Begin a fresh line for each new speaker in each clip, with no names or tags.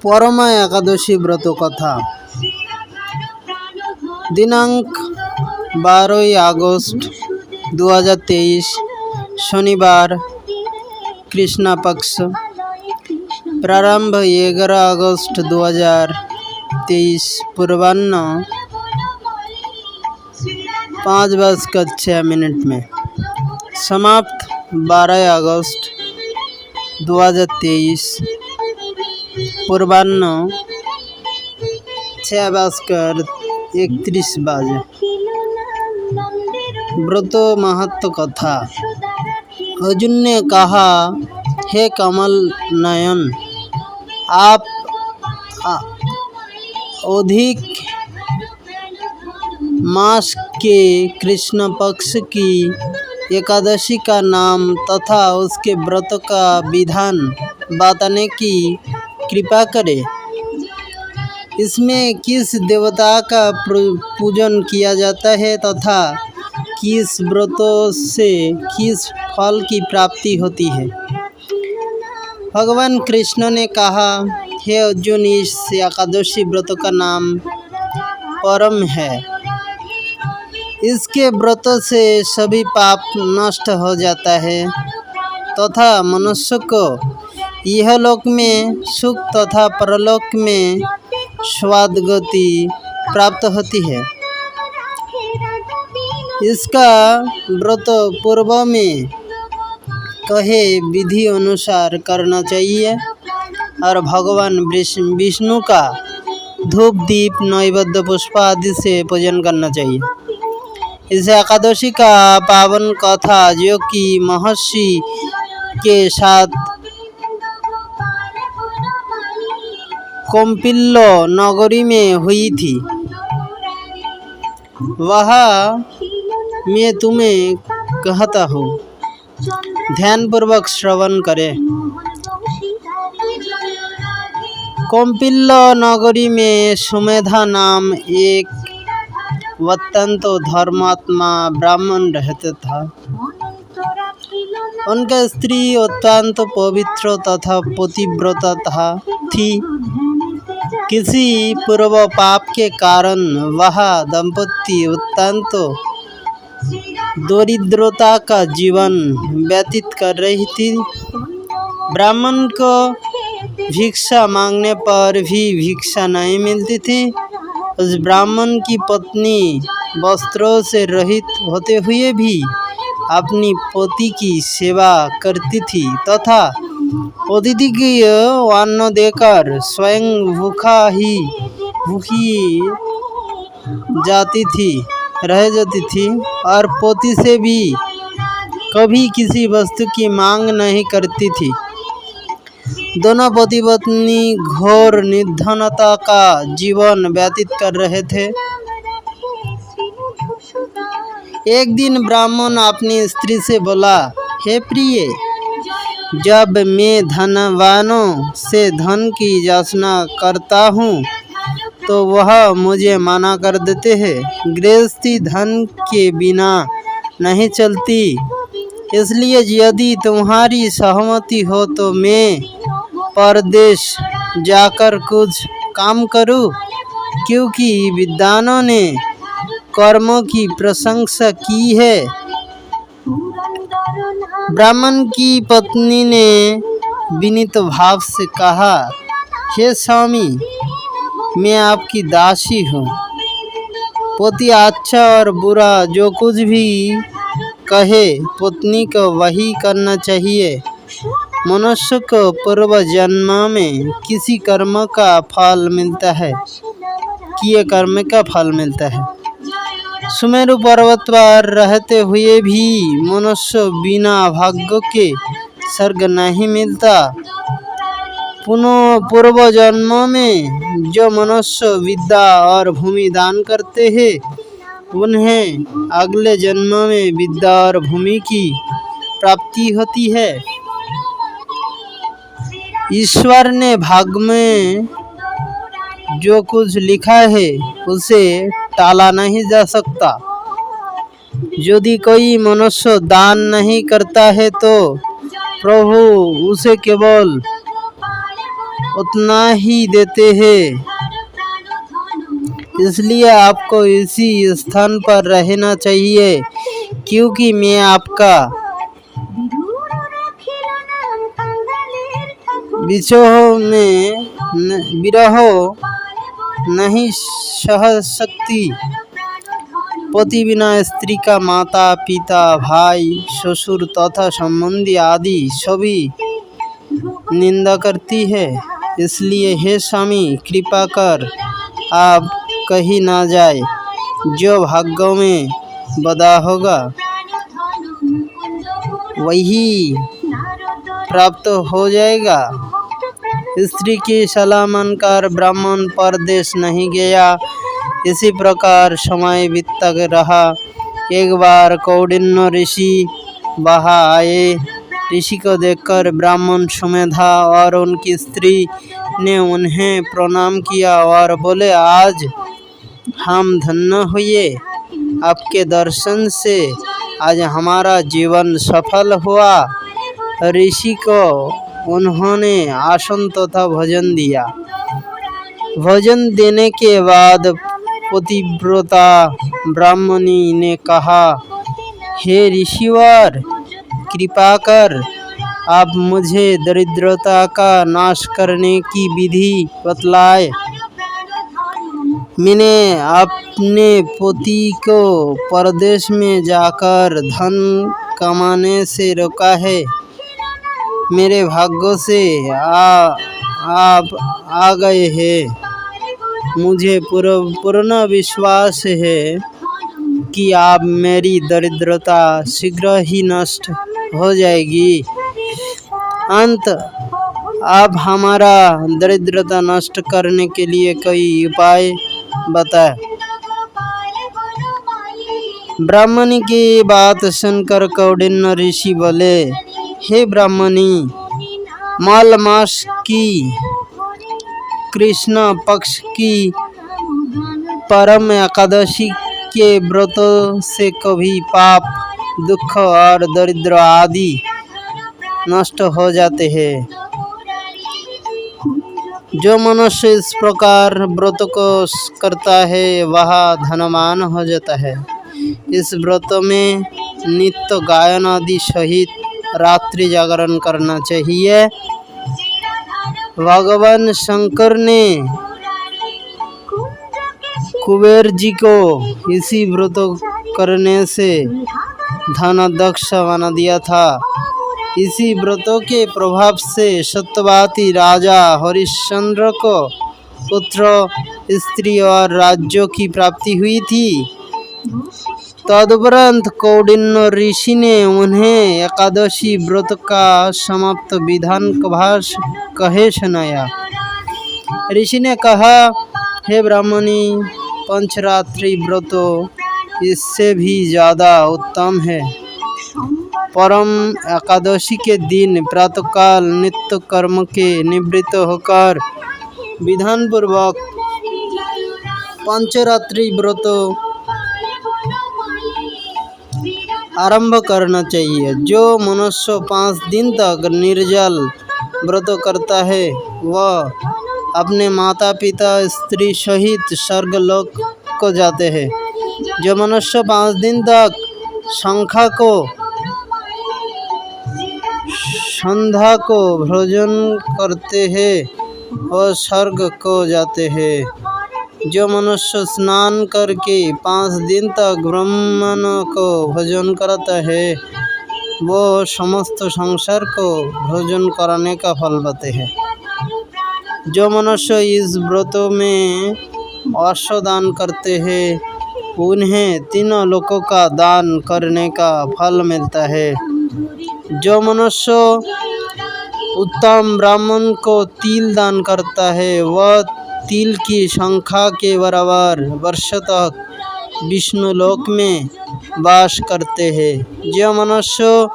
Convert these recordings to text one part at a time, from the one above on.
পরমা একাদশী ব্রত কথা। दिनांक 12 अगस्त 2023 शनिवार कृष्णा पक्ष। प्रारंभ 11 अगस्त 2023 पूर्वाह्न 5:06 में। समाप्त 12 अगस्त 2023 पूर्वाह्न 6:31 व्रत महत्व कथा। अर्जुन ने कहा, हे कमल नयन, आप अधिक मास के कृष्ण पक्ष की एकादशी का नाम तथा उसके व्रत का विधान बताने की कृपा करें। इसमें किस देवता का पूजन किया जाता है तथा किस व्रतों से किस फल की प्राप्ति होती है। भगवान कृष्ण ने कहा, हे अर्जुन, इस एकादशी व्रत का नाम परम है। इसके व्रत से सभी पाप नष्ट हो जाता है तथा मनुष्य को इहलोक में सुख तथा परलोक में स्वाद गति प्राप्त होती है। इसका व्रत पूर्व में कहे विधि अनुसार करना चाहिए और भगवान विष्णु का धूप दीप नैवेद्य पुष्प आदि से पूजन करना चाहिए। इस एकादशी का पावन कथा जो कि महर्षि के साथ कौंपिल्य नगरी में हुई थी, वह मैं तुम्हें कहता हूँ, ध्यानपूर्वक श्रवण करें। कौंपिल्य नगरी में सुमेधा नाम एक अत्यंत धर्मात्मा ब्राह्मण रहता था। उनका स्त्री अत्यंत पवित्र तथा पतिव्रता थी। किसी पूर्व पाप के कारण वह दंपति अत्यंत दरिद्रता का जीवन व्यतीत कर रही थी। ब्राह्मण को भिक्षा मांगने पर भी भिक्षा नहीं मिलती थी। उस ब्राह्मण की पत्नी वस्त्रों से रहित होते हुए भी अपनी पति की सेवा करती थी तथा अतिथि की अन्न देकर स्वयं भूखी रह जाती थी और पति से भी कभी किसी वस्तु की मांग नहीं करती थी। दोनों पति पत्नी घोर निर्धनता का जीवन व्यतीत कर रहे थे। एक दिन ब्राह्मण अपनी स्त्री से बोला, हे प्रिय, जब मैं धनवानों से धन की याचना करता हूँ तो वह मुझे मना कर देते हैं। गृहस्थी धन के बिना नहीं चलती, इसलिए यदि तुम्हारी सहमति हो तो मैं परदेश जाकर कुछ काम करूं, क्योंकि विद्वानों ने कर्मों की प्रशंसा की है। ब्राह्मण की पत्नी ने विनीत भाव से कहा, हे स्वामी, मैं आपकी दासी हूँ। पति अच्छा और बुरा जो कुछ भी कहे पत्नी को वही करना चाहिए। मनुष्य को पूर्व जन्म में किसी कर्म का फल मिलता है, किए कर्म का फल मिलता है। सुमेरु पर्वत पर रहते हुए भी मनुष्य बिना भाग्य के स्वर्ग नहीं मिलता। पूर्व जन्म में जो मनुष्य विद्या और भूमि दान करते हैं उन्हें अगले जन्म में विद्या और भूमि की प्राप्ति होती है। ईश्वर ने भाग्य में जो कुछ लिखा है उसे टाला नहीं जा सकता। यदि कोई मनुष्य दान नहीं करता है तो प्रभु उसे केवल उतना ही देते हैं। इसलिए आपको इसी स्थान पर रहना चाहिए, क्योंकि मैं आपका विरह नहीं सह सकती। पति बिना स्त्री का माता पिता भाई ससुर तथा संबंधी आदि सभी निंदा करती है। इसलिए हे स्वामी, कृपा कर आप कहीं ना जाए। जो भाग्यों में बदा होगा वही प्राप्त हो जाएगा। स्त्री की सलाह मानकर ब्राह्मण परदेश नहीं गया। इसी प्रकार समय बीतता रहा। एक बार कौंडिन्य ऋषि वहाँ आए। ऋषि को देखकर ब्राह्मण सुमेधा और उनकी स्त्री ने उन्हें प्रणाम किया और बोले, आज हम धन्य हुए। आपके दर्शन से आज हमारा जीवन सफल हुआ। ऋषि को उन्होंने आसन तथा भोजन दिया। भोजन देने के बाद पतिव्रता ब्राह्मणी ने कहा, हे ऋषिवर, कृपा कर आप मुझे दरिद्रता का नाश करने की विधि बतलाए। मैंने अपने पति को परदेश में जाकर धन कमाने से रोका है। मेरे भाग्य से आप आ गए हैं। मुझे पूर्ण विश्वास है कि आप मेरी दरिद्रता शीघ्र ही नष्ट हो जाएगी। अंत आप हमारा दरिद्रता नष्ट करने के लिए कोई उपाय बताएं। ब्राह्मणी की बात सुनकर कौंडिन्य ऋषि बोले, हे ब्राह्मणी, माल मास की कृष्ण पक्ष की परम एकादशी के व्रतों से कभी पाप, दुख और दरिद्र आदि नष्ट हो जाते हैं। जो मनुष्य इस प्रकार व्रत को करता है वह धनवान हो जाता है। इस व्रत में नित्य गायन आदि सहित रात्रि जागरण करना चाहिए। भगवान शंकर ने कुबेर जी को इसी व्रत करने से धनाध्यक्ष बना दिया था। इसी व्रतों के प्रभाव से सत्यवती राजा हरिश्चंद्र को पुत्र, स्त्री और राज्यों की प्राप्ति हुई थी। तदुपरांत कौंडिन्य ऋषि ने उन्हें एकादशी व्रत का समाप्त विधान कहे सुनाया। ऋषि ने कहा, हे ब्राह्मणी, पंचरात्रि व्रत इससे भी ज्यादा उत्तम है। परम एकादशी के दिन प्रातःकाल नित्य कर्म के निवृत्त होकर विधान पूर्वक पंचरात्रि व्रत आरंभ करना चाहिए। जो मनुष्य 5 दिन तक निर्जल व्रत करता है वह अपने माता पिता स्त्री सहित स्वर्गलोक को जाते हैं। जो मनुष्य 5 दिन तक संध्या को भोजन करते हैं वह स्वर्ग को जाते हैं। जो मनुष्य स्नान करके 5 दिन तक ब्राह्मण को भोजन करता है वो समस्त संसार को भोजन कराने का फल पाते हैं। जो मनुष्य इस व्रत में अश्व दान करते हैं उन्हें 3 लोकों का दान करने का फल मिलता है। जो मनुष्य उत्तम ब्राह्मण को तिल दान करता है वह तिल की संख्या के बराबर वर्ष तक विष्णु लोक में वास करते हैं। जो मनुष्य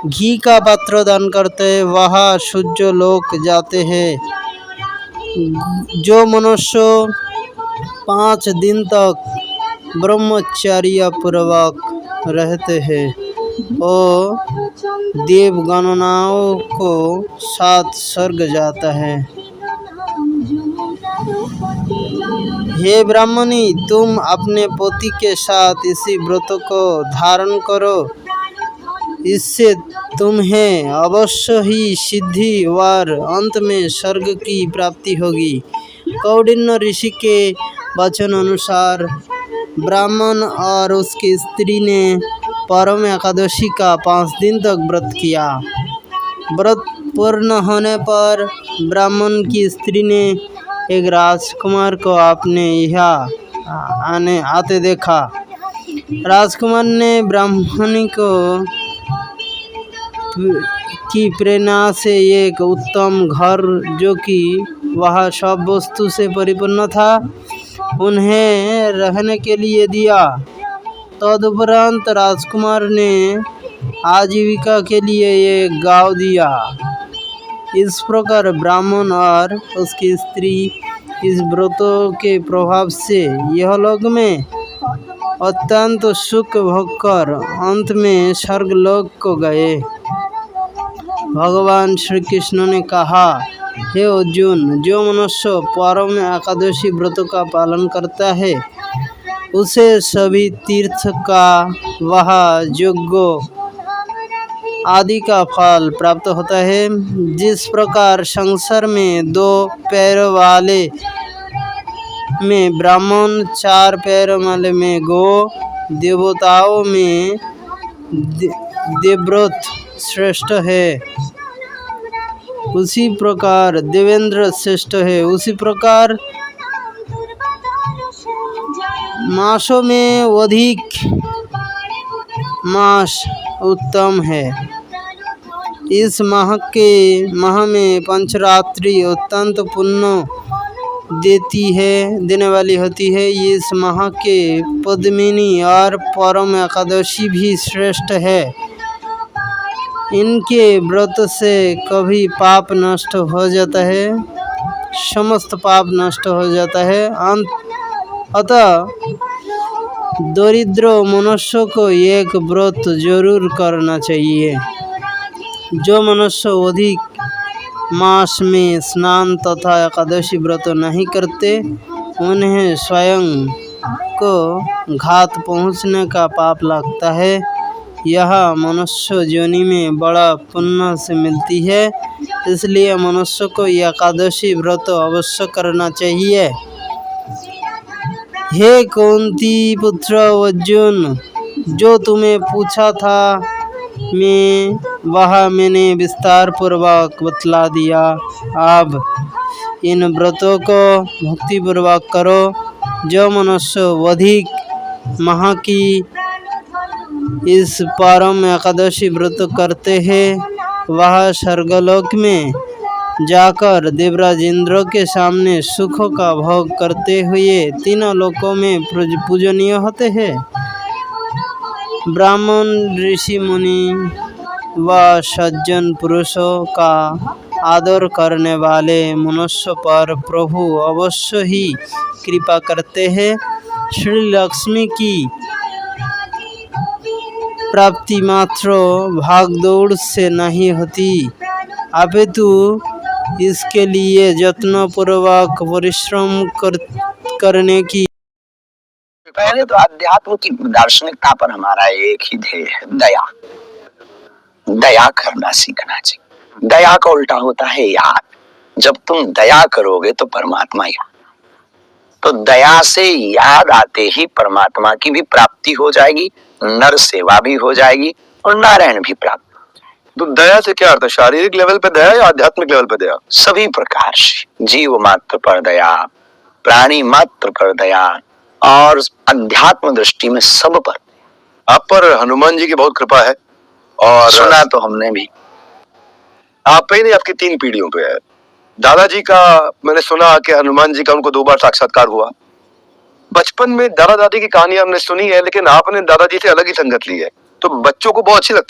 घी का पात्र दान करते हैं वह सूर्य लोक जाते हैं। जो मनुष्य 5 दिन तक ब्रह्मचर्य पूर्वक रहते हैं वो देव गणनाओं को 7 स्वर्ग जाता है। हे ब्राह्मणी, तुम अपने पति के साथ इसी व्रत को धारण करो, इससे तुम्हें अवश्य ही सिद्धि वर अंत में स्वर्ग की प्राप्ति होगी। कौंडिन्य ऋषि के वचन अनुसार ब्राह्मण और उसकी स्त्री ने परम एकादशी का 5 दिन तक व्रत किया। व्रत पूर्ण होने पर ब्राह्मण की स्त्री ने एक राजकुमार को अपने यहाँ आते देखा। राजकुमार ने ब्राह्मणी को की प्रेरणा से एक उत्तम घर, जो कि वह सब वस्तु से परिपूर्ण था, उन्हें रहने के लिए दिया। तदुपरांत राजकुमार ने आजीविका के लिए एक गांव दिया। इस प्रकार ब्राह्मण और उसकी स्त्री इस व्रतों के प्रभाव से यह लोक में अत्यंत सुख भोगकर अंत में स्वर्गलोक को गए। भगवान श्री कृष्ण ने कहा, हे अर्जुन, जो मनुष्य परम एकादशी व्रत का पालन करता है, उसे सभी तीर्थ का वह यज्ञ आदि का फल प्राप्त होता है। जिस प्रकार संसार में 2 पैरों वाले में ब्राह्मण, 4 पैरों वाले में गो, देवताओं में देवव्रत श्रेष्ठ है, उसी प्रकार देवेंद्र श्रेष्ठ है, उसी प्रकार मासों में अधिक मास उत्तम है। इस माह में पंचरात्रि अत्यंत पुण्य देने वाली होती है। इस माह के पद्मिनी और परम एकादशी भी श्रेष्ठ है। इनके व्रत से कभी पाप नष्ट हो जाता है, समस्त पाप नष्ट हो जाता है। अतः दरिद्र मनुष्य को एक व्रत जरूर करना चाहिए। जो मनुष्य अधिक मास में स्नान तथा एकादशी व्रत नहीं करते, उन्हें स्वयं को घात पहुँचने का पाप लगता है। यह मनुष्य योनि में बड़ा पुण्य से मिलती है, इसलिए मनुष्य को एकादशी व्रत अवश्य करना चाहिए। हे कुंती पुत्र अर्जुन, जो तुम्हें पूछा था मैंने विस्तार पूर्वक बतला दिया। अब इन व्रतों को भक्ति पूर्वक करो। जो मनुष्य अधिक माह की इस परम एकादशी व्रत करते हैं, वह स्वर्गलोक में जाकर देवराज इंद्र के सामने सुखों का भोग करते हुए तीनों लोकों में पूजनीय होते हैं। ब्राह्मण, ऋषि, मुनि व सज्जन पुरुषों का आदर करने वाले मनुष्य पर प्रभु अवश्य ही कृपा करते हैं। श्री लक्ष्मी की प्राप्ति मात्र भागदौड़ से नहीं होती, अपितु इसके लिए यत्नपूर्वक परिश्रम करने की।
पहले तो अध्यात्म की दार्शनिकता पर हमारा एक ही ध्येय है, दया। दया करना सीखना चाहिए। दया का उल्टा होता है याद। जब तुम दया करोगे तो परमात्मा याद, तो दया से याद आते ही परमात्मा की भी प्राप्ति हो जाएगी, नर सेवा भी हो जाएगी और नारायण भी प्राप्त।
तो दया से क्या अर्थ है? शारीरिक लेवल पे दया या आध्यात्मिक लेवल पे दया?
सभी प्रकार से, जीव मात्र पर दया, प्राणी मात्र पर दया और अध्यात्म दृष्टि में सब पर।
आप पर हनुमान जी की बहुत कृपा है और
सुना तो हमने भी।
आप पे ही नहीं, आपकी 3 पीढ़ियों पे है। दादाजी का मैंने सुना कि हनुमान जी का उनको 2 बार साक्षात्कार हुआ। बचपन में दादा दादी की कहानियां हमने सुनी है, लेकिन आपने दादाजी से अलग ही संगत ली है, तो बच्चों को बहुत अच्छी लगती है।